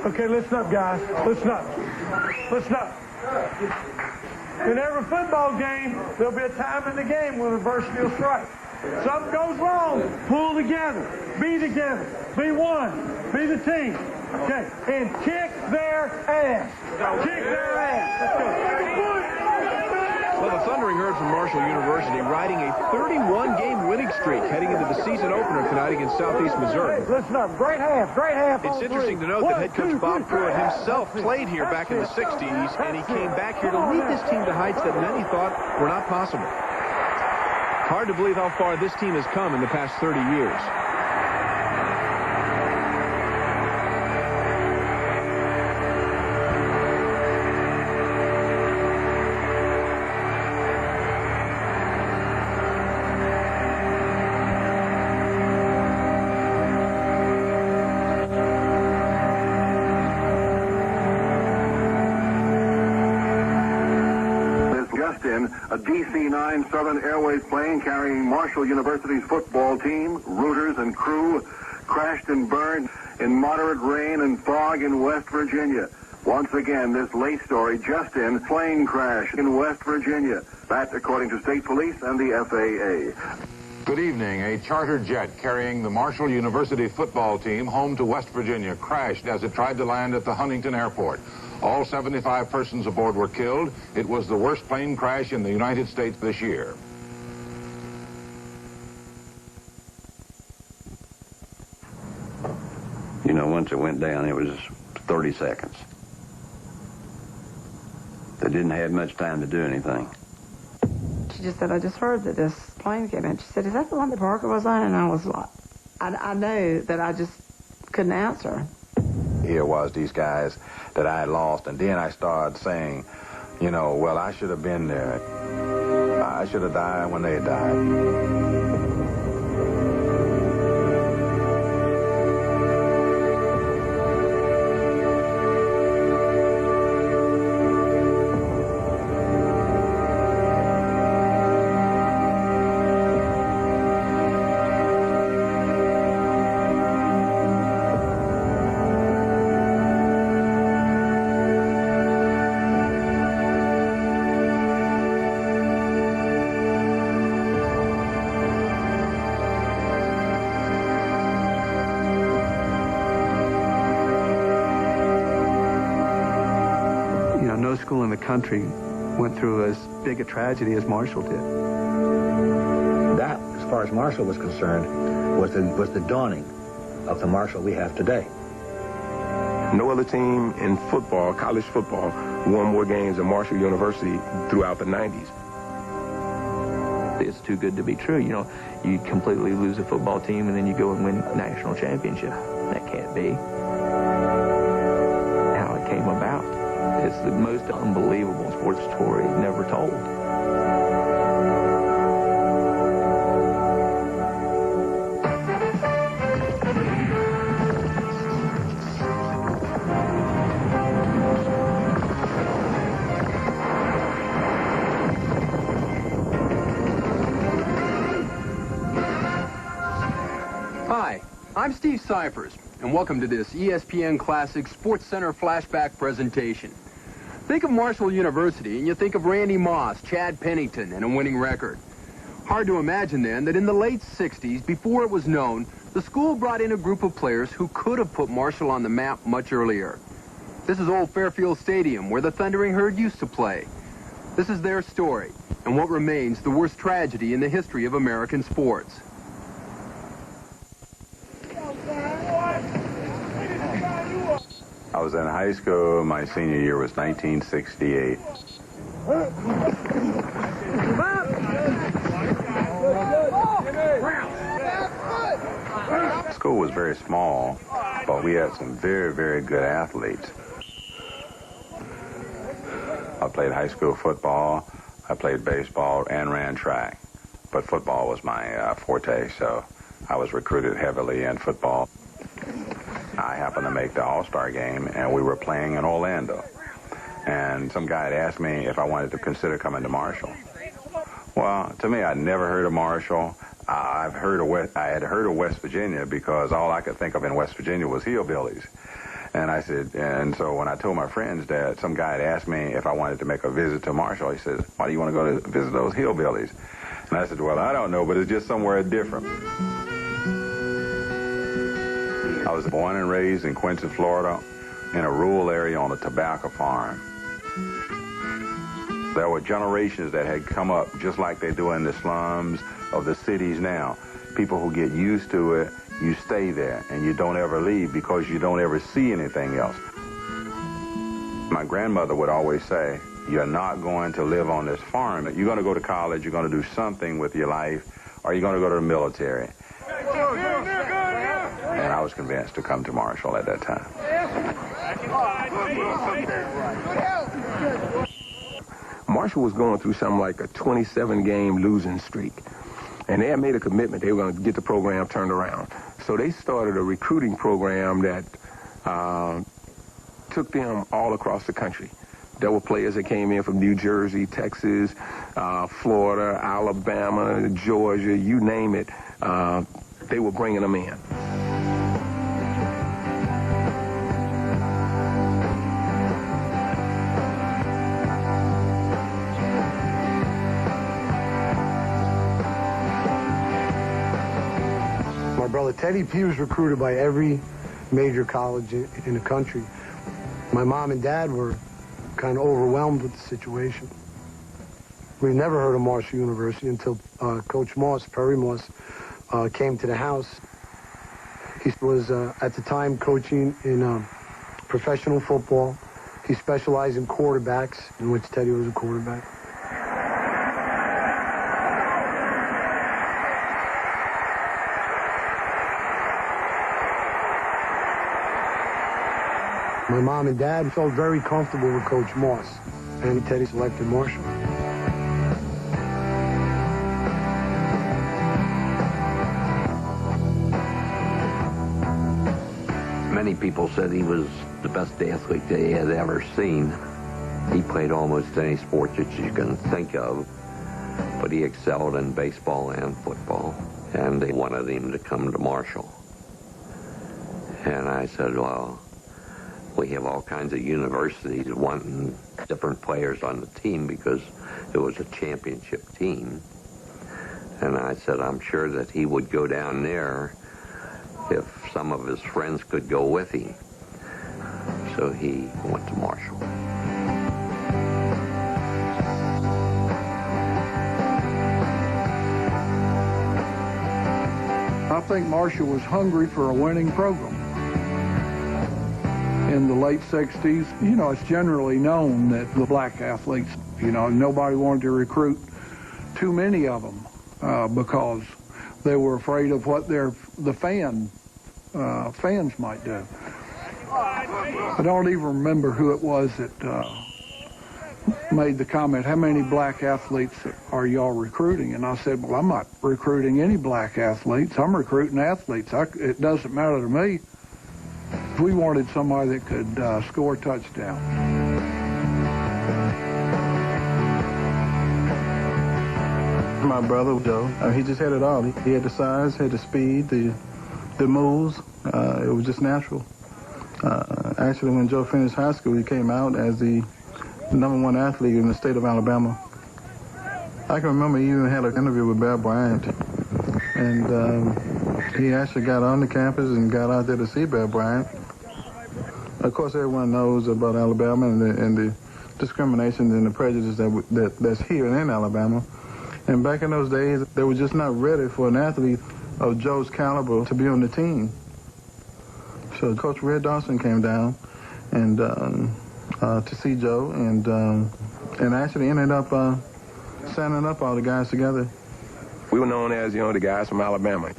Okay, listen up, guys. Listen up. Listen up. In every football game, there'll be a time in the game when reverse field strike. Something goes wrong, pull together, be one, be the team. Okay, and kick their ass. Kick their ass. Let's go. Well, the Thundering Herd from Marshall University riding a 31-game winning streak heading into the season opener tonight against Southeast Missouri. Listen up, great half, great half. It's interesting to note that head coach Bob Pruitt himself played here back in the 60s, and he came back here to lead this team to heights that many thought were not possible. Hard to believe how far this team has come in the past 30 years. A DC-9 Southern Airways plane carrying Marshall University's football team, rooters, and crew crashed and burned in moderate rain and fog in West Virginia. Once again, this late story just in, plane crash in West Virginia. That, according to state police and the FAA. Good evening. A charter jet carrying the Marshall University football team home to West Virginia crashed as it tried to land at the Huntington Airport. All 75 persons aboard were killed. It was the worst plane crash in the United States this year. You know, once it went down, it was 30 seconds. They didn't have much time to do anything. She just said, I just heard that this plane came in. She said, is that the one that Parker was on? And I was like, I knew that I just couldn't answer. Here was these guys that I had lost, and then I started saying, you know, well, I should have been there. I should have died when they died. No school in the country went through as big a tragedy as Marshall did. That, as far as Marshall was concerned, was the dawning of the Marshall we have today. No other team in football, college football, won more games than Marshall University throughout the 90s. It's too good to be true. You know, you completely lose a football team and then you go and win national championship. That can't be how it came about. It's the most unbelievable sports story never told. Hi, I'm Steve Cyphers, and welcome to this ESPN Classic Sports Center flashback presentation. Think of Marshall University, and you think of Randy Moss, Chad Pennington, and a winning record. Hard to imagine, then, that in the late 60s, before it was known, the school brought in a group of players who could have put Marshall on the map much earlier. This is Old Fairfield Stadium, where the Thundering Herd used to play. This is their story, and what remains the worst tragedy in the history of American sports. I was in high school. My senior year was 1968. School was very small, but we had some very, very good athletes. I played high school football, I played baseball, and ran track. But football was my forte, so I was recruited heavily in football. I happened to make the All-Star game, and we were playing in Orlando. And some guy had asked me if I wanted to consider coming to Marshall. Well, to me, I'd never heard of Marshall. I had heard of West Virginia because all I could think of in West Virginia was hillbillies. And I said, and so when I told my friends that some guy had asked me if I wanted to make a visit to Marshall, he said, why do you want to go to visit those hillbillies? And I said, well, I don't know, but it's just somewhere different. I was born and raised in Quincy, Florida, in a rural area on a tobacco farm. There were generations that had come up just like they do in the slums of the cities now. People who get used to it, you stay there, and you don't ever leave because you don't ever see anything else. My grandmother would always say, you're not going to live on this farm. You're going to go to college, you're going to do something with your life, or you're going to go to the military. And I was convinced to come to Marshall at that time. Marshall was going through something like a 27-game losing streak. And they had made a commitment they were going to get the program turned around. So they started a recruiting program that took them all across the country. There were players that came in from New Jersey, Texas, Florida, Alabama, Georgia, you name it. They were bringing them in. My brother Teddy, he was recruited by every major college in the country. My mom and dad were kind of overwhelmed with the situation. We never heard of Marshall University until Coach Moss, Perry Moss, came to the house. He was, at the time, coaching in professional football. He specialized in quarterbacks, in which Teddy was a quarterback. My mom and dad felt very comfortable with Coach Moss, and Teddy selected Marshall. Many people said he was the best athlete they had ever seen. He played almost any sport that you can think of, but he excelled in baseball and football, and they wanted him to come to Marshall. And I said, well, we have all kinds of universities wanting different players on the team because it was a championship team. And I said, I'm sure that he would go down there if some of his friends could go with him. So he went to Marshall. I think Marshall was hungry for a winning program. In the late 60s, you know, it's generally known that the black athletes, you know, nobody wanted to recruit too many of them because they were afraid of what the fans might do. I don't even remember who it was that made the comment, how many black athletes are y'all recruiting? And I said, well, I'm not recruiting any black athletes. I'm recruiting athletes. It doesn't matter to me. We wanted somebody that could score touchdowns. My brother, Joe, he just had it all. He had the size, had the speed, the moves. It was just natural. Actually, when Joe finished high school, he came out as the #1 athlete in the state of Alabama. I can remember he even had an interview with Bear Bryant. And he actually got on the campus and got out there to see Bear Bryant. Of course, everyone knows about Alabama and the discrimination and the prejudice that's here in Alabama. And back in those days, they were just not ready for an athlete of Joe's caliber to be on the team. So Coach Red Dawson came down and to see Joe and actually ended up signing up all the guys together. We were known as, you know, the guys from Alabama.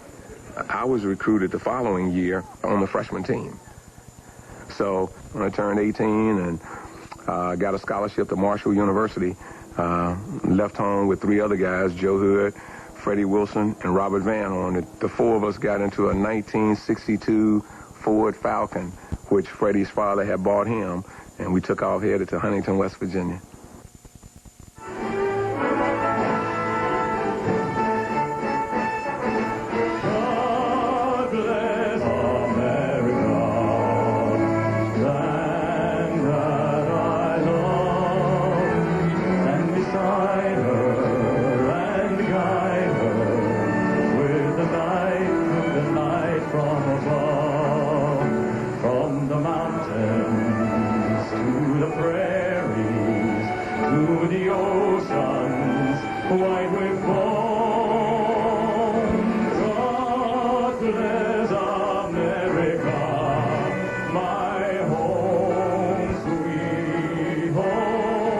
I was recruited the following year on the freshman team. So when I turned 18 and got a scholarship to Marshall University, left home with 3 other guys, Joe Hood, Freddie Wilson, and Robert Van Horn. The 4 of us got into a 1962 Ford Falcon, which Freddie's father had bought him, and we took off headed to Huntington, West Virginia. useless America, my home, sweet home.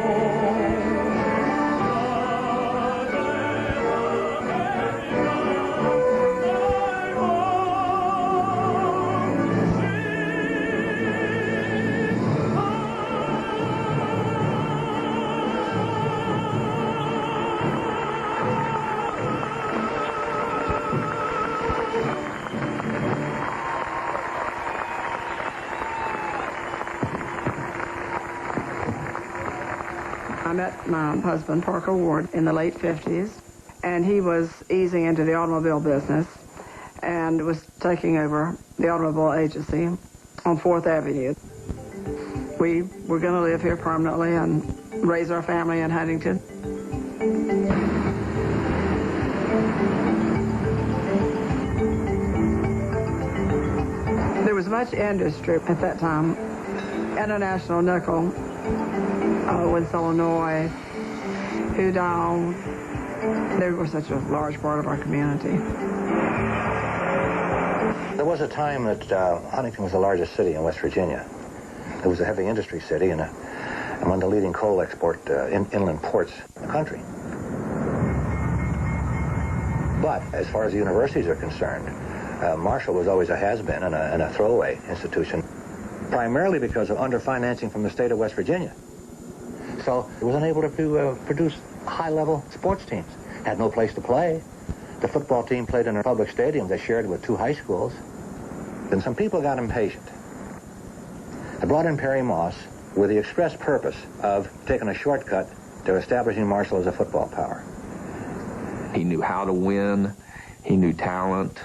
God bless America, my I met my husband, Parker Ward, in the late 50s, and he was easing into the automobile business and was taking over the automobile agency on 4th Avenue. We were going to live here permanently and raise our family in Huntington. There was much industry at that time. International Nickel, Owens, Illinois, Udall. They were such a large part of our community. There was a time that Huntington was the largest city in West Virginia. It was a heavy industry city and one of the leading coal export inland ports in the country. But as far as the universities are concerned, Marshall was always a has-been and a throwaway institution, primarily because of underfinancing from the state of West Virginia. So it was unable to produce high-level sports teams. Had no place to play. The football team played in a public stadium they shared with 2 high schools. Then some people got impatient. They brought in Perry Moss with the express purpose of taking a shortcut to establishing Marshall as a football power. He knew how to win. He knew talent.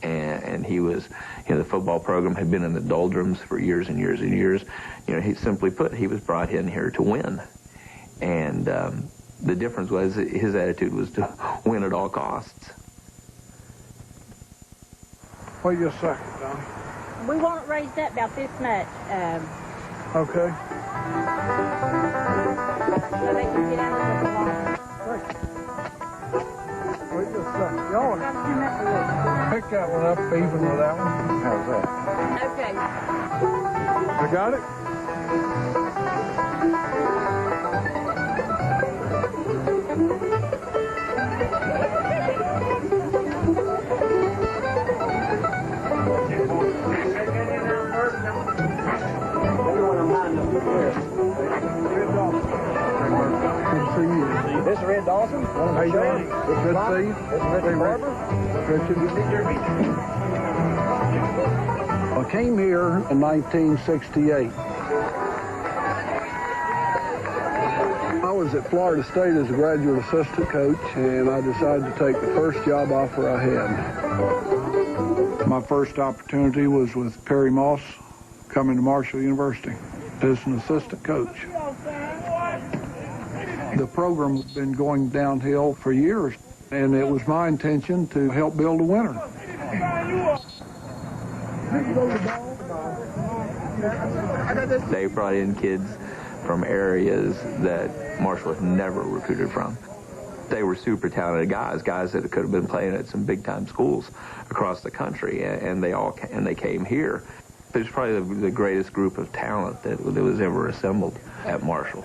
And he was, the football program had been in the doldrums for years and years and years. He simply put, he was brought in here to win. And the difference was his attitude was to win at all costs. Wait just a second, Donnie. We want it raised up about this much. Okay. So they can get out of the water. Wait just a second. Y'all pick that one up even with that one. How's that? Okay. I got it? This is Red Dawson. Hey, Danny. Good to see you. This is Richard Barber. I came here in 1968. I was at Florida State as a graduate assistant coach, and I decided to take the first job offer I had. My first opportunity was with Perry Moss, coming to Marshall University as an assistant coach. The program had been going downhill for years, and it was my intention to help build a winner. They brought in kids from areas that Marshall had never recruited from. They were super talented guys that could have been playing at some big-time schools across the country, and they came here. It was probably the greatest group of talent that was ever assembled at Marshall.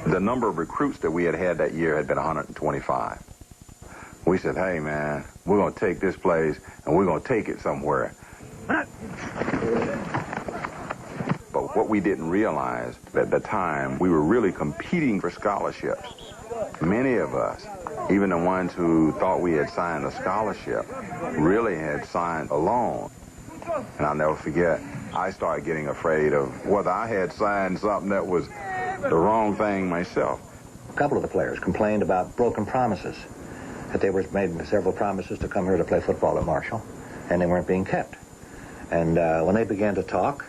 The number of recruits that we had that year had been 125. We said, hey, man, we're going to take this place, and we're going to take it somewhere. But what we didn't realize at the time, we were really competing for scholarships. Many of us, even the ones who thought we had signed a scholarship, really had signed a loan. And I'll never forget, I started getting afraid of whether I had signed something that was the wrong thing myself. A couple of the players complained about broken promises, that they were made several promises to come here to play football at Marshall, and they weren't being kept. And when they began to talk,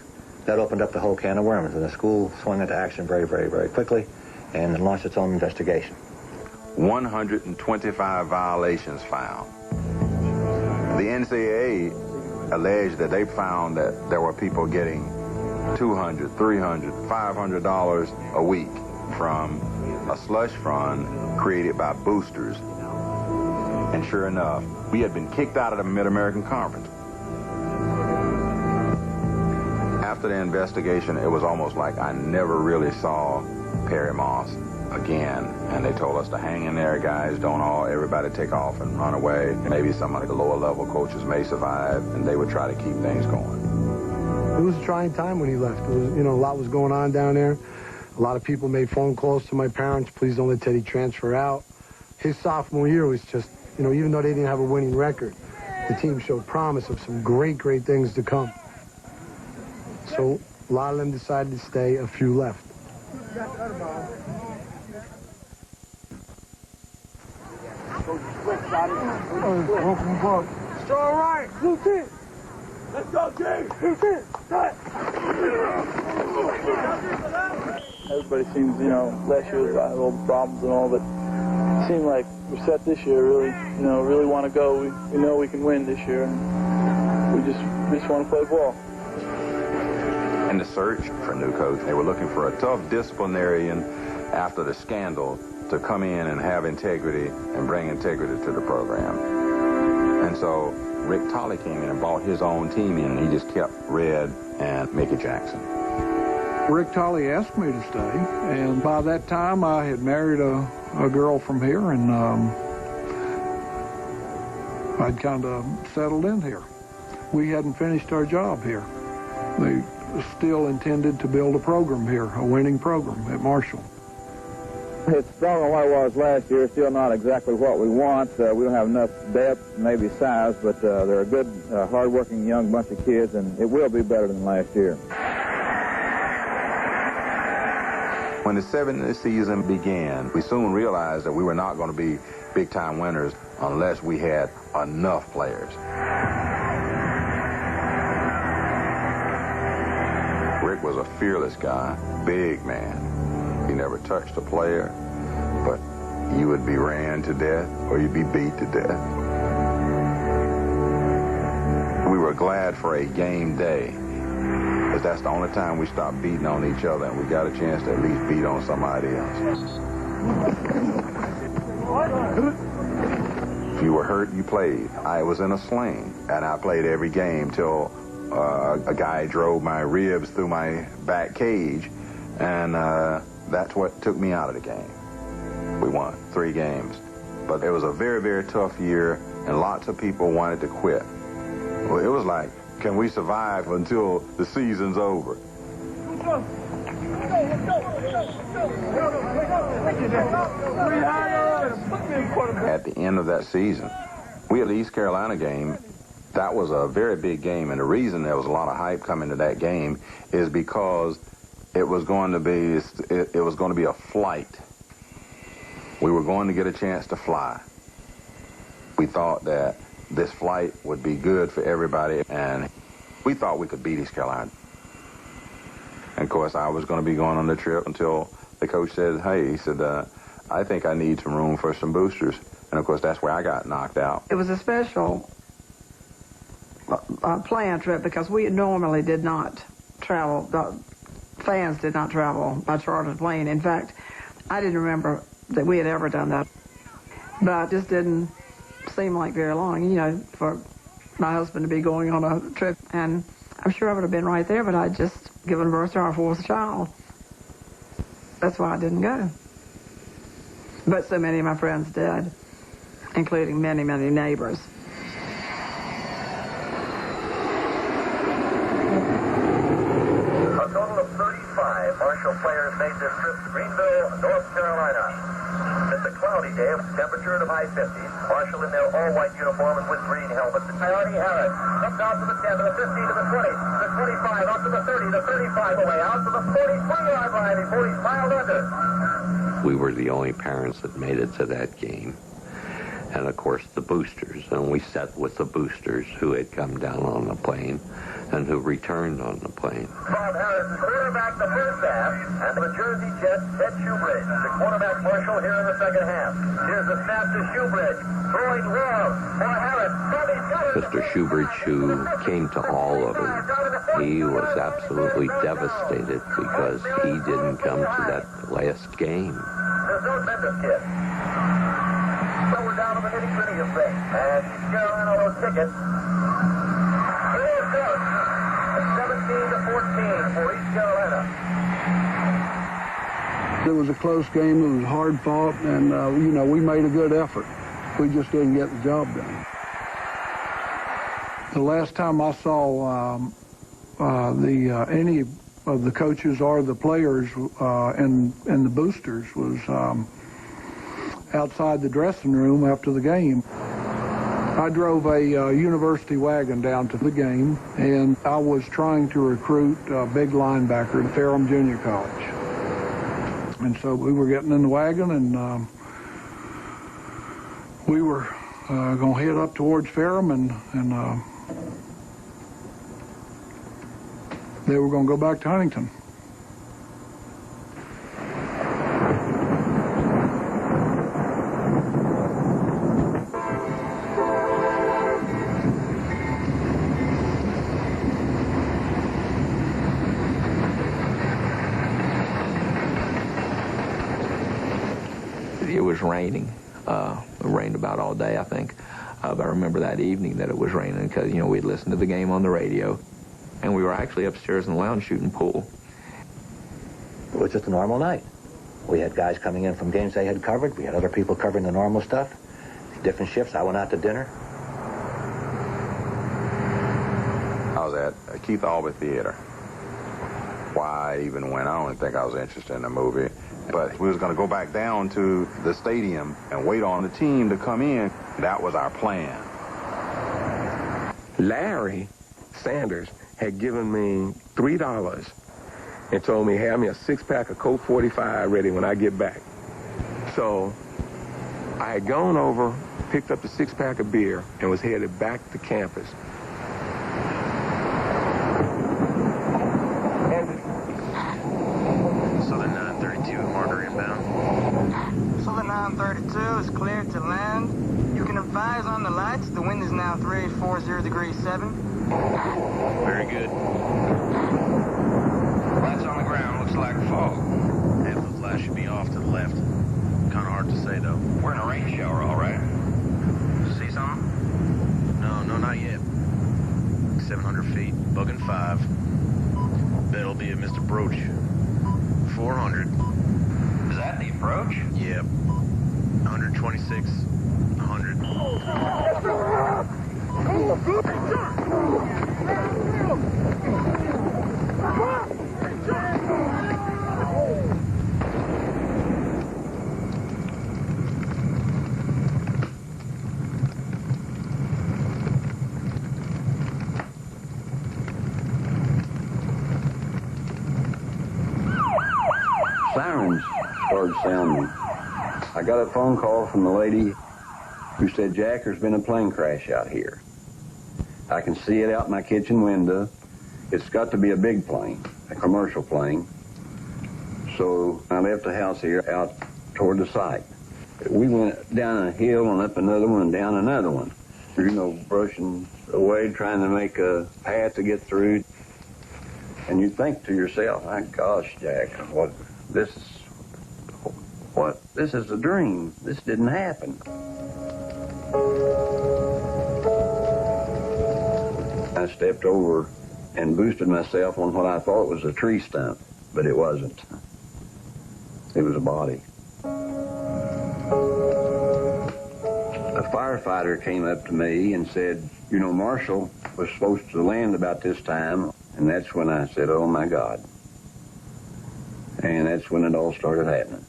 that opened up the whole can of worms, and the school swung into action very, very, very quickly and launched its own investigation. 125 violations found. The NCAA alleged that they found that there were people getting $200, $300, $500 a week from a slush fund created by boosters. And sure enough, we had been kicked out of the Mid-American Conference. After the investigation, it was almost like I never really saw Perry Moss again. And they told us to hang in there, guys. Don't everybody take off and run away. Maybe some of the lower level coaches may survive, and they would try to keep things going. It was a trying time when he left. It was, a lot was going on down there. A lot of people made phone calls to my parents, please don't let Teddy transfer out. His sophomore year was just, even though they didn't have a winning record, the team showed promise of some great, great things to come. So a lot of them decided to stay, a few left. Strong right, blue team. Let's go, Jay. Blue team. Everybody seems, last year was got all the problems and all, but it seemed like we're set this year. Really want to go. We know we can win this year, and we just want to play ball. In the search for a new coach, they were looking for a tough disciplinarian after the scandal to come in and have integrity and bring integrity to the program. And so Rick Tolley came in and brought his own team in, and he just kept Red and Mickey Jackson. Rick Tolley asked me to stay, and by that time I had married a girl from here, and I'd kind of settled in here. We hadn't finished our job here. They still intended to build a program here, a winning program at Marshall. It's stronger than what it was last year. Still not exactly what we want. We don't have enough depth, maybe size, but they're a good, hard-working young bunch of kids, and it will be better than last year. When the 70th season began, we soon realized that we were not going to be big-time winners unless we had enough players. Rick was a fearless guy, big man. He never touched a player, but you would be ran to death or you'd be beat to death. We were glad for a game day, because that's the only time we stopped beating on each other and we got a chance to at least beat on somebody else. If you were hurt, you played. I was in a sling, and I played every game till a guy drove my ribs through my back cage, and that's what took me out of the game. We won 3 games. But it was a very, very tough year, and lots of people wanted to quit. Well, it was like, can we survive until the season's over? At the end of that season, we had the East Carolina game. That was a very big game, and the reason there was a lot of hype coming to that game is because it was going to be a flight. We were going to get a chance to fly. We thought that this flight would be good for everybody, and we thought we could beat East Carolina. And of course, I was going to be going on the trip until the coach said, hey, he said, I think I need some room for some boosters. And of course, that's where I got knocked out. It was a special planned trip because we normally did not travel. The fans did not travel by chartered plane. In fact, I didn't remember that we had ever done that. But it just didn't seem like very long, for my husband to be going on a trip. And I'm sure I would have been right there, but I'd just given birth to our 4th child. That's why I didn't go. But so many of my friends did, including many, many neighbors. A total of 35 Marshall players made this trip to Greenville, North Carolina. It's a cloudy day, temperature in the high 50s. Marshall in their all-white uniforms with green helmets. Coyote Harris comes out to the 10, to the 15, to the 20, the 25, up to the 30, the 35 away, out to the 43-yard line before he's piled under. We were the only parents that made it to that game. And, of course, the boosters. And we sat with the boosters who had come down on the plane and who returned on the plane. Bob Harris is quarterback the first half, and the Jersey Jets, Ed Shoebridge, the quarterback Marshall here in the second half. Here's the snap to Shoebridge, throwing well for Harris. Mr. Shoebridge, who came to all of it, he was absolutely devastated because he didn't come to that last game. There's no Memphis kid. So we're down to the nitty-gritty of things. And East Carolina will kick it. It is good. 17-14 for East Carolina. It was a close game. It was hard fought, and you know, we made a good effort. We just didn't get the job done. The last time I saw any of the coaches or the players in the boosters was outside the dressing room after the game. I drove a university wagon down to the game, and I was trying to recruit a big linebacker at Ferrum Junior College. And so we were getting in the wagon, and we were going to head up towards Ferrum, and they were going to go back to Huntington. It was raining. It rained about all day, I think. But I remember that evening that it was raining because, you know, we'd listened to the game on the radio, and we were actually upstairs in the lounge shooting pool. It was just a normal night. We had guys coming in from games they had covered. We had other people covering the normal stuff. Different shifts. I went out to dinner. I was at Keith Albee Theater. Why I even went, I don't think I was interested in the movie. But we was going to go back down to the stadium and wait on the team to come in. That was our plan. Larry Sanders had given me $3 and told me, have me a six-pack of Colt 45 ready when I get back. So I had gone over, picked up the six-pack of beer, and was headed back to campus. Southern 932, Martyr inbound. Southern 932 is cleared to land. You can advise on the lights. The wind is now 3840 degrees 7. Very good. Lights on the ground, looks like fog. Half the flash should be off to the left. Kind of hard to say, though. We're in a rain shower, all right? See something? No, not yet. 700 feet, bugging 5. That'll be at Mr. Broach. 400. Is that the approach? Yep. 126, 100. Sirens started sounding. I got a phone call from the lady who said, Jack, there's been a plane crash out here. I can see it out my kitchen window. It's got to be a big plane, a commercial plane. So I left the house here out toward the site. We went down a hill and up another one and down another one. You know, brushing away, trying to make a path to get through. And you think to yourself, my gosh, Jack, this is a dream. This didn't happen. I stepped over and boosted myself on what I thought was a tree stump, but it wasn't. It was a body. A firefighter came up to me and said, you know, Marshall was supposed to land about this time, and that's when I said, oh my God. And that's when it all started happening.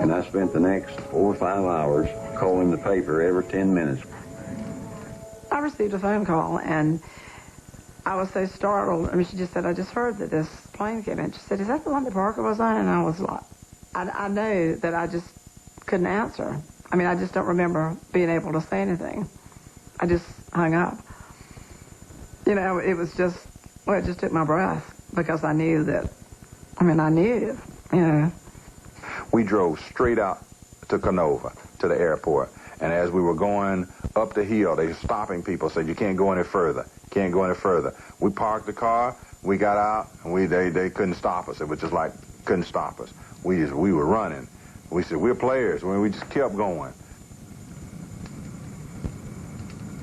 And I spent the next 4 or 5 hours calling the paper every 10 minutes. I received a phone call, and I was so startled. I mean, she just said, I just heard that this plane came in. She said, is that the one that Parker was on? And I was like, I knew that I just couldn't answer. I mean, I just don't remember being able to say anything. I just hung up. You know, it was just, well, it just took my breath because I knew that, I mean, I knew, you know. We drove straight out to Canova, to the airport. And as we were going up the hill, they were stopping people, said, you can't go any further. Can't go any further. We parked the car, we got out, and they couldn't stop us. It was just like, couldn't stop us. We were running. We said, we're players. We just kept going.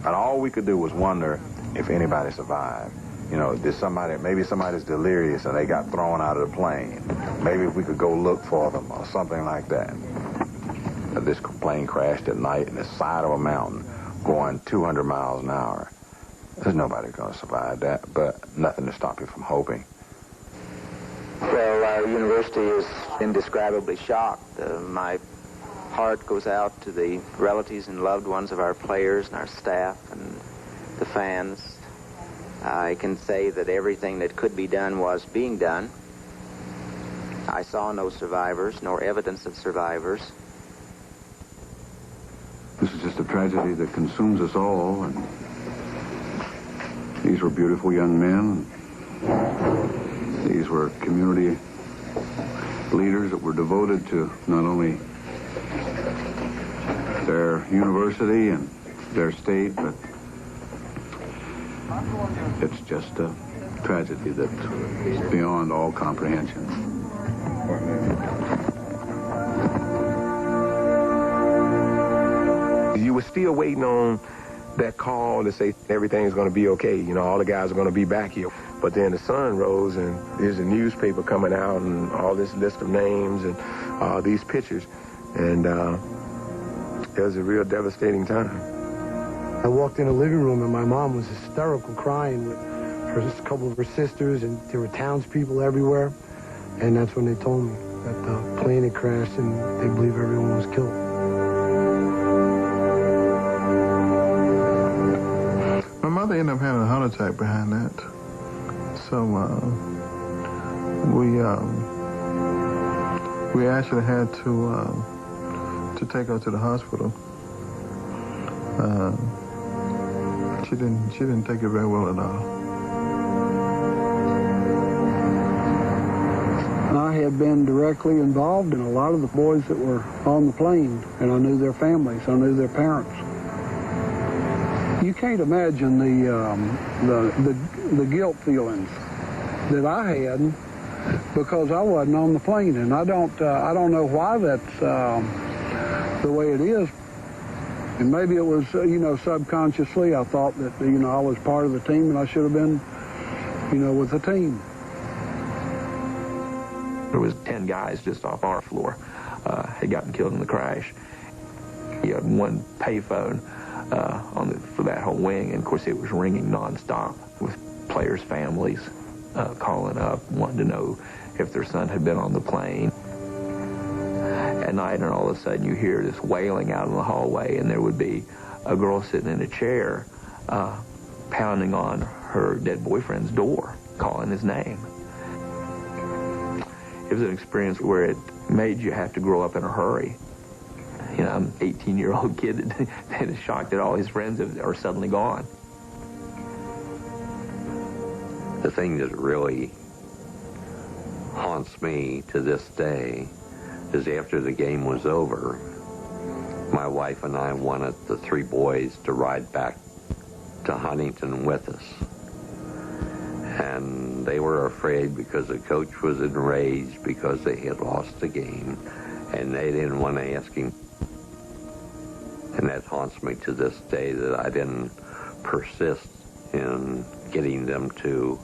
And all we could do was wonder if anybody survived. You know, maybe somebody's delirious and they got thrown out of the plane. Maybe if we could go look for them or something like that. This plane crashed at night in the side of a mountain going 200 miles an hour. There's nobody going to survive that, but nothing to stop you from hoping. Well, our university is indescribably shocked. My heart goes out to the relatives and loved ones of our players and our staff and the fans. I can say that everything that could be done was being done. I saw no survivors, nor evidence of survivors. This is just a tragedy that consumes us all, and these were beautiful young men. These were community leaders that were devoted to not only their university and their state, but it's just a tragedy that's beyond all comprehension. You were still waiting on that call to say everything's going to be okay. You know, all the guys are going to be back here. But then the sun rose, and there's a newspaper coming out and all this list of names and these pictures. And it was a real devastating time. I walked in the living room, and my mom was hysterical, crying with a couple of her sisters, and there were townspeople everywhere. And that's when they told me that the plane had crashed, and they believe everyone was killed. My mother ended up having a heart attack behind that. So we actually had to take her to the hospital. She didn't take it very well at all. I had been directly involved in a lot of the boys that were on the plane, and I knew their families, I knew their parents. You can't imagine the guilt feelings that I had because I wasn't on the plane, and I don't know why that's the way it is. And maybe it was, subconsciously I thought that, I was part of the team and I should have been, with the team. There was 10 guys just off our floor had gotten killed in the crash. You had one payphone for that whole wing, and of course it was ringing nonstop with players' families calling up, wanting to know if their son had been on the plane. At night, and all of a sudden you hear this wailing out in the hallway, and there would be a girl sitting in a chair pounding on her dead boyfriend's door, calling his name. It was an experience where it made you have to grow up in a hurry. I'm an 18-year-old kid that is shocked that all his friends are suddenly gone. The thing that really haunts me to this day is after the game was over, my wife and I wanted the 3 boys to ride back to Huntington with us. And they were afraid because the coach was enraged because they had lost the game, and they didn't want to ask him. And that haunts me to this day that I didn't persist in getting them to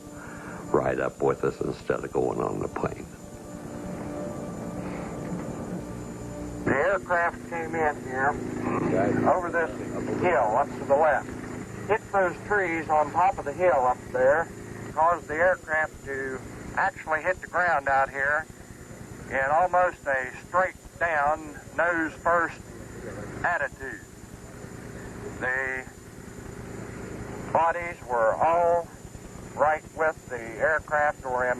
ride up with us instead of going on the plane. The aircraft came in here over this hill up to the left. Hit those trees on top of the hill up there, caused the aircraft to actually hit the ground out here in almost a straight down, nose first attitude. The bodies were all right with the aircraft or in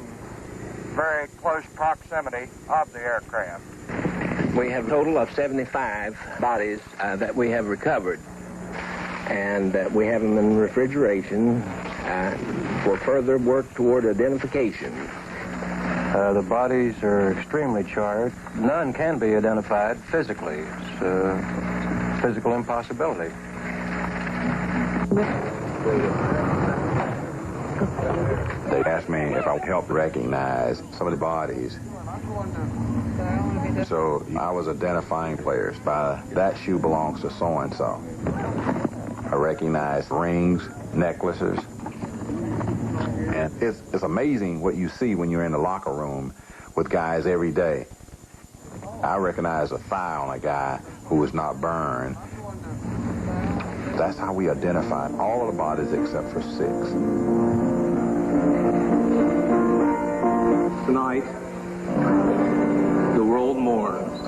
very close proximity of the aircraft. We have a total of 75 bodies that we have recovered, and we have them in refrigeration for further work toward identification. The bodies are extremely charged. None can be identified physically. It's a physical impossibility. They asked me if I would help recognize some of the bodies. So I was identifying players by that shoe belongs to so-and-so. I recognize rings, necklaces. And it's amazing what you see when you're in the locker room with guys every day. I recognize a thigh on a guy who was not burned. That's how we identified all of the bodies except for 6. Tonight, the world mourns.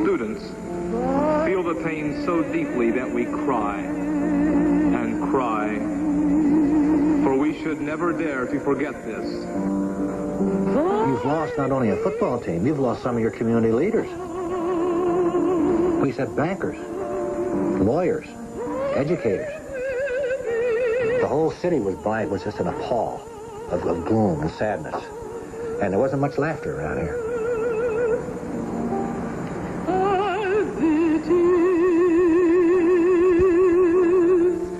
Students feel the pain so deeply that we cry and cry, for we should never dare to forget this. You've lost not only a football team, you've lost some of your community leaders. We said bankers, lawyers, educators. The whole city was just in a pall of gloom and sadness. And there wasn't much laughter around here.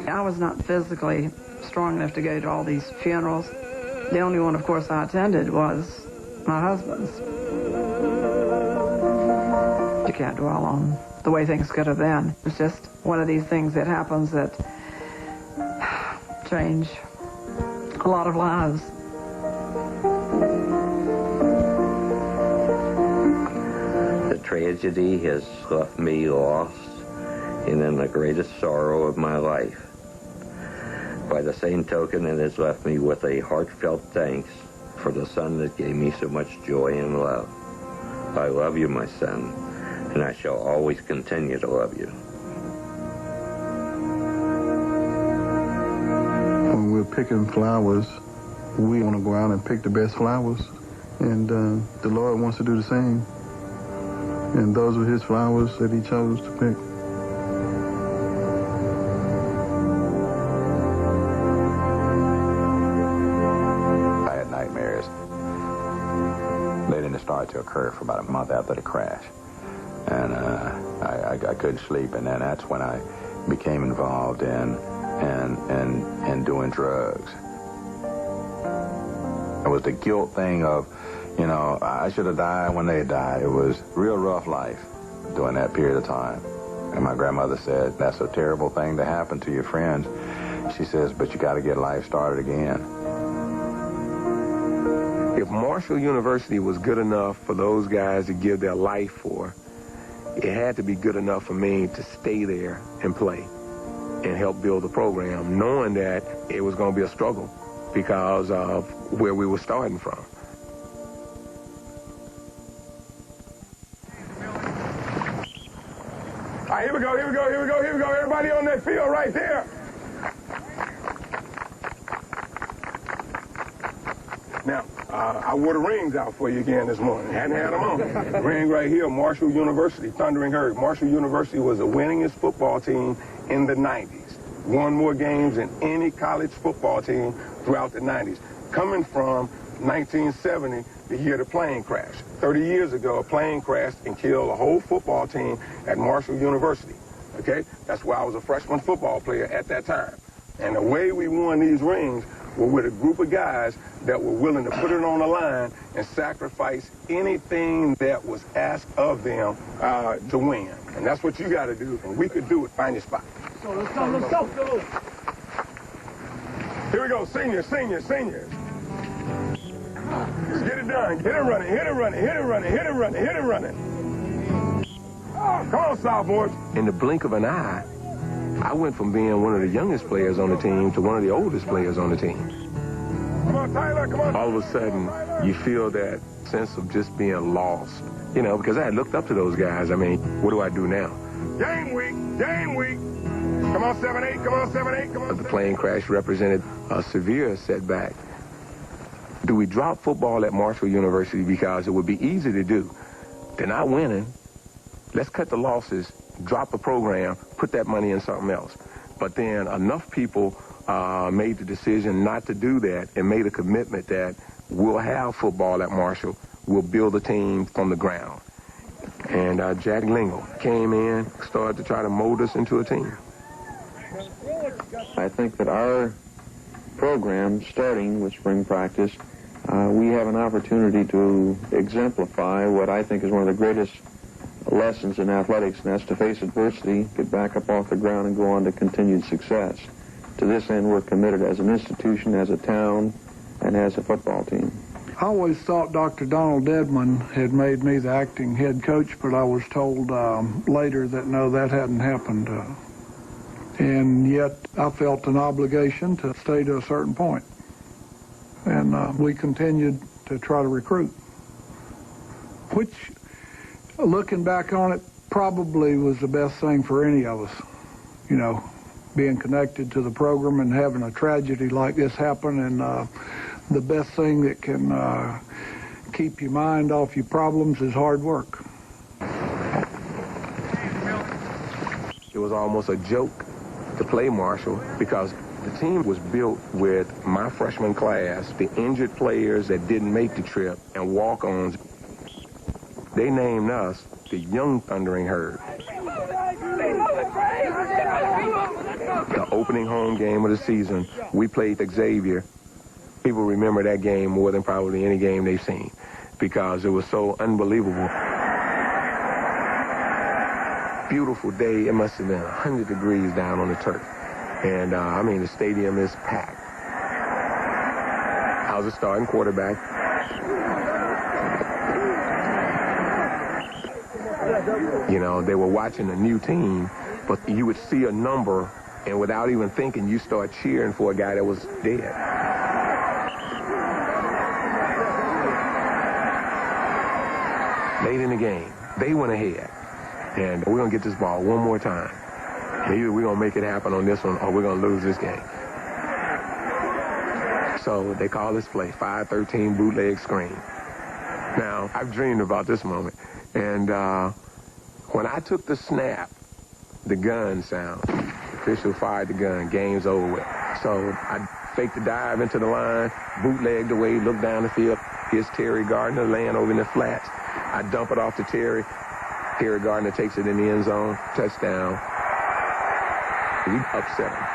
I was not physically strong enough to go to all these funerals. The only one, of course, I attended was my husband's. You can't dwell on the way things could have been. It's just one of these things that happens that change a lot of lives. The tragedy has left me lost and in the greatest sorrow of my life. By the same token, it has left me with a heartfelt thanks for the son that gave me so much joy and love. I love you, my son, and I shall always continue to love you. When we're picking flowers, we want to go out and pick the best flowers, and the Lord wants to do the same. And those were his flowers that he chose to pick. They didn't start to occur for about a month after the crash. And I couldn't sleep, and then that's when I became involved in doing drugs. It was the guilt thing of, you know, I should have died when they died. It was real rough life during that period of time. And my grandmother said, that's a terrible thing to happen to your friends. She says, but you got to get life started again. If Marshall University was good enough for those guys to give their life for, it had to be good enough for me to stay there and play and help build the program, knowing that it was going to be a struggle because of where we were starting from. All right, here we go. Everybody on that field right there. Now, I wore the rings out for you again this morning. Hadn't had them on. The ring right here, Marshall University, Thundering Herd. Marshall University was the winningest football team in the 90s. Won more games than any college football team throughout the 90s. Coming from 1970, the year the plane crashed. 30 years ago, a plane crashed and killed a whole football team at Marshall University. Okay? That's why I was a freshman football player at that time. And the way we won these rings were with a group of guys that were willing to put it on the line and sacrifice anything that was asked of them to win. And that's what you got to do, and we could do it. Find your spot. So let's go. Here we go, seniors. Let's get it done. Hit it running. Oh, come on, sophomores. In the blink of an eye, I went from being one of the youngest players on the team to one of the oldest players on the team. Come on, Tyler, come on. All of a sudden, you feel that sense of just being lost, you know, because I had looked up to those guys. I mean, what do I do now? Game week. Come on, 7-8, come on. The plane crash represented a severe setback. Do we drop football at Marshall University because it would be easy to do? They're not winning. Let's cut the losses, drop the program, put that money in something else. But then enough people made the decision not to do that and made a commitment that we'll have football at Marshall. We'll build a team from the ground. And Jack Lingle came in, started to try to mold us into a team. I think that our program, starting with spring practice, we have an opportunity to exemplify what I think is one of the greatest lessons in athletics, and that's to face adversity, get back up off the ground, and go on to continued success. To this end, we're committed as an institution, as a town, and as a football team. I always thought Dr. Donald Edmond had made me the acting head coach, but I was told later that no, that hadn't happened. And yet I felt an obligation to stay to a certain point. And we continued to try to recruit, which, looking back on it, probably was the best thing for any of us, you know, being connected to the program and having a tragedy like this happen. And the best thing that can keep your mind off your problems is hard work. It was almost a joke to play Marshall because the team was built with my freshman class, the injured players that didn't make the trip, and walk-ons. They named us the Young Thundering Herd. The opening home game of the season, we played Xavier. People remember that game more than probably any game they've seen because it was so unbelievable. Beautiful day. It must have been 100 degrees down on the turf. And, I mean, the stadium is packed. I was a starting quarterback. You know, they were watching a new team, but you would see a number, and without even thinking, you start cheering for a guy that was dead. Late in the game, they went ahead, and we're going to get this ball one more time. Either we're going to make it happen on this one or we're going to lose this game. So they call this play 5-13 bootleg screen. Now, I've dreamed about this moment. And when I took the snap, the gun sound, the official fired the gun, game's over with. So I faked the dive into the line, bootlegged away, looked down the field. Here's Terry Gardner laying over in the flats. I dump it off to Terry. Terry Gardner takes it in the end zone, touchdown. We upset them.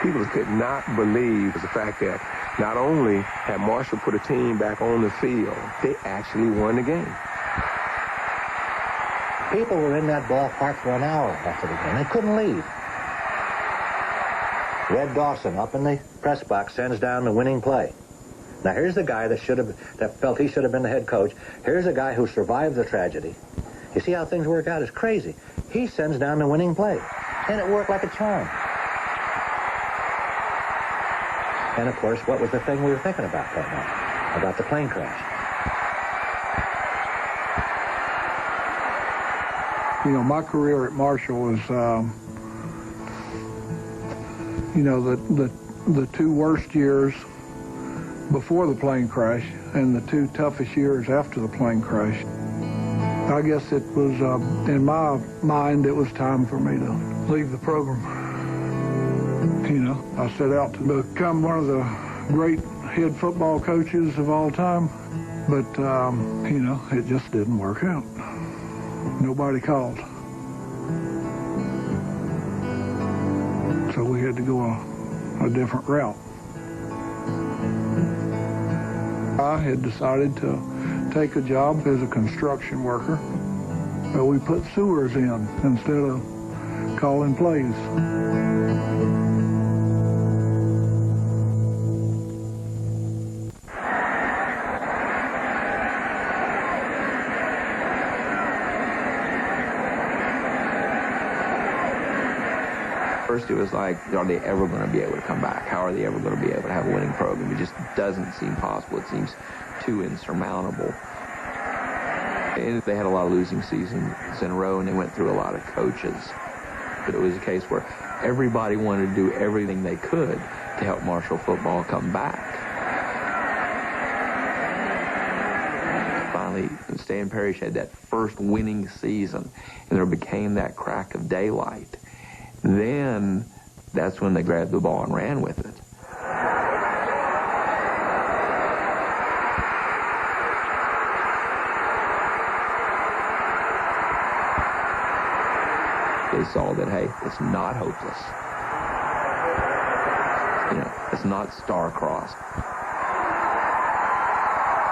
People could not believe the fact that not only had Marshall put a team back on the field, they actually won the game. People were in that ballpark for an hour after the game. They couldn't leave. Red Dawson up in the press box sends down the winning play. Now here's the guy that felt he should have been the head coach. Here's a guy who survived the tragedy. You see how things work out? It's crazy. He sends down the winning play, and it worked like a charm. And of course, what was the thing we were thinking about that night? About the plane crash. You know, my career at Marshall was, you know, the two worst years before the plane crash and the two toughest years after the plane crash. I guess it was, in my mind, it was time for me to leave the program. You know, I set out to become one of the great head football coaches of all time, but, you know, it just didn't work out. Nobody called. So we had to go a different route. I had decided to take a job as a construction worker. We put sewers in instead of calling plays. First, it was like, are they ever going to be able to come back? How are they ever going to be able to have a winning program? It just doesn't seem possible. It seems too insurmountable. And they had a lot of losing seasons in a row, and they went through a lot of coaches. But it was a case where everybody wanted to do everything they could to help Marshall football come back. Finally, Stan Parrish had that first winning season, and there became that crack of daylight. Then, that's when they grabbed the ball and ran with it. They saw that, hey, it's not hopeless. It's not star-crossed.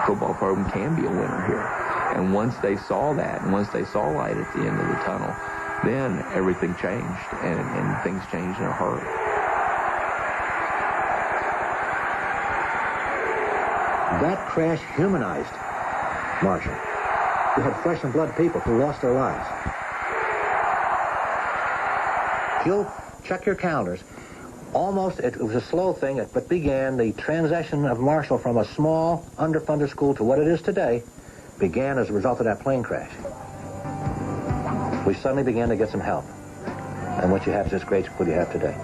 Football program can be a winner here. And once they saw that, and once they saw light at the end of the tunnel, then everything changed, and things changed in a hurry. That crash humanized Marshall. You had flesh and blood people who lost their lives. You'll check your calendars. Almost, it was a slow thing, but began the transition of Marshall from a small, underfunded school to what it is today, began as a result of that plane crash. We suddenly began to get some help. And what you have is this great school you have today.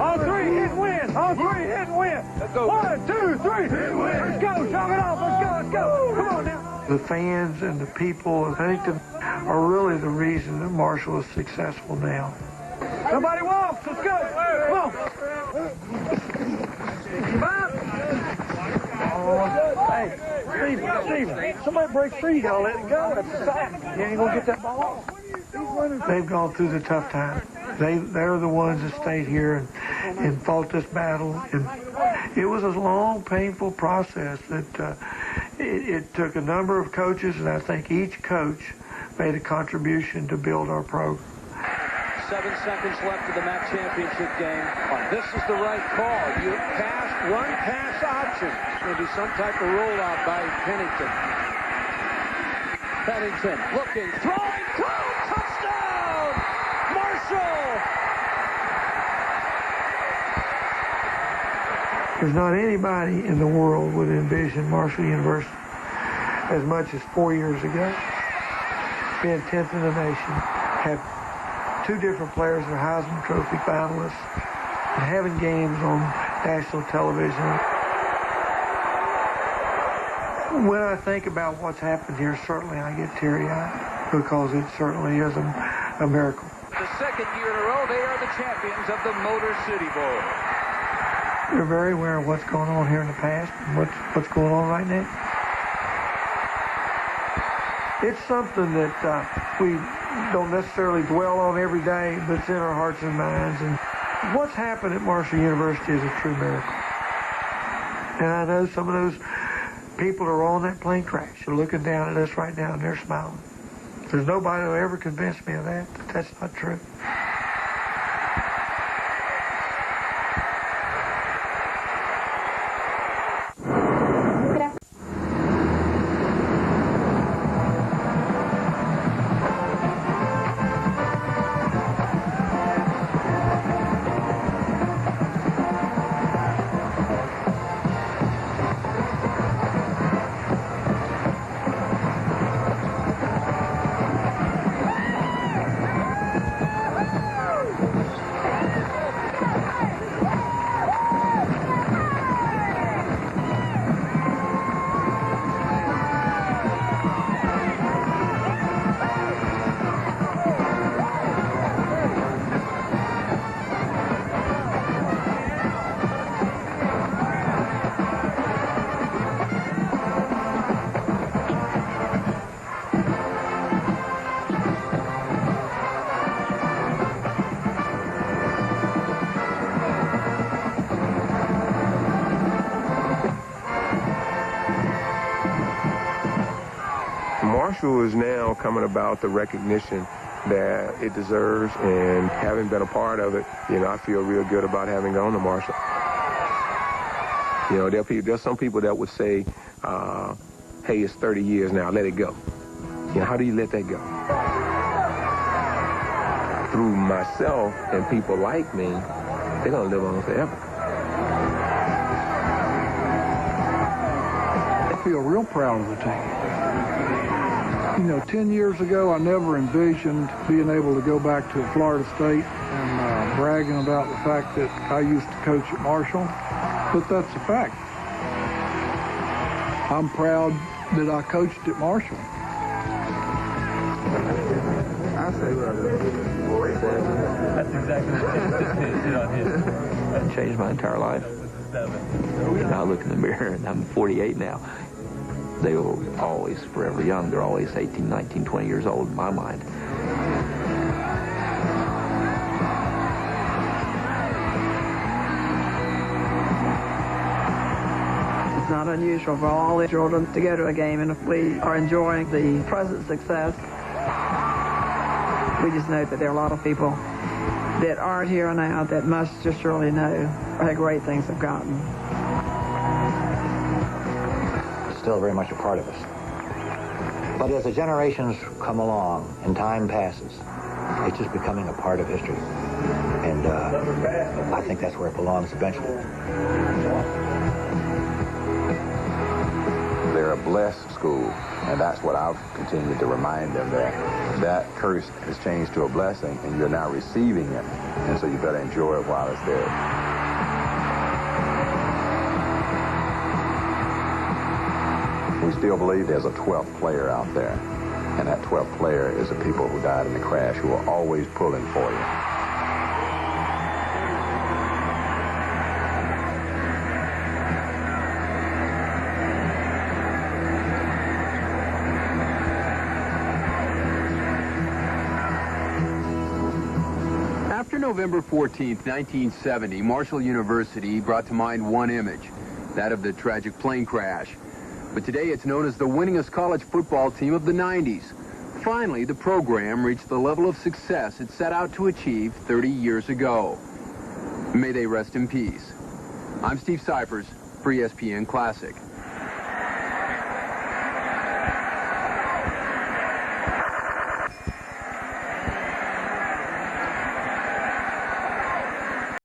All three, hit and win. All three, hit and win. Let's go. 1, 2, 3, hit and win. Let's go. Chalk it off. Let's go. Let's go. Come on now. The fans and the people of Huntington are really the reason that Marshall is successful now. Somebody walks. Let's go. Come on. Hey, Steve, somebody breaks free, you gotta let it go. That's a sack. You ain't gonna get that ball off. They've gone through the tough time. They're the ones that stayed here and fought this battle. And it was a long, painful process that it took a number of coaches, and I think each coach made a contribution to build our program. 7 seconds left of the MAC championship game. This is the right call. You pass, one pass option. Maybe some type of rollout by Pennington. Pennington looking, throwing, touchdown! Marshall! There's not anybody in the world would envision Marshall University as much as 4 years ago. Being 10th in the nation, have 2 different players that are Heisman Trophy finalists, and having games on national television. When I think about what's happened here, certainly I get teary-eyed, because it certainly is a miracle. The second year in a row, they are the champions of the Motor City Bowl. We're very aware of what's going on here in the past and what's going on right now. It's something that we don't necessarily dwell on every day, but it's in our hearts and minds. And what's happened at Marshall University is a true miracle. And I know some of those people who are on that plane crash are looking down at us right now, and they're smiling. There's nobody who ever convinced me of that, but that's not true. Marshall is now coming about the recognition that it deserves, and having been a part of it, I feel real good about having gone to Marshall. There's some people that would say, hey, it's 30 years now, let it go. How do you let that go? Through myself and people like me, they're going to live on forever. I feel real proud of the team. 10 years ago, I never envisioned being able to go back to Florida State and bragging about the fact that I used to coach at Marshall, but that's a fact. I'm proud that I coached at Marshall. That's exactly what it is. It changed my entire life. I look in the mirror, and I'm 48 now. They were always forever young. They're always 18, 19, 20 years old in my mind. It's not unusual for all the children to go to a game, and if we are enjoying the present success, we just know that there are a lot of people that aren't here now that must just surely know how great things have gotten. It's still very much a part of us. But as the generations come along and time passes, it's just becoming a part of history. And I think that's where it belongs eventually. They're a blessed school, and that's what I've continued to remind them, that curse has changed to a blessing, and you're now receiving it, and so you better enjoy it while it's there. We still believe there's a 12th player out there, and that 12th player is the people who died in the crash, who are always pulling for you. After November 14th, 1970, Marshall University brought to mind one image, that of the tragic plane crash. But today it's known as the winningest college football team of the 90s. Finally, the program reached the level of success it set out to achieve 30 years ago. May they rest in peace. I'm Steve Cyphers for ESPN Classic.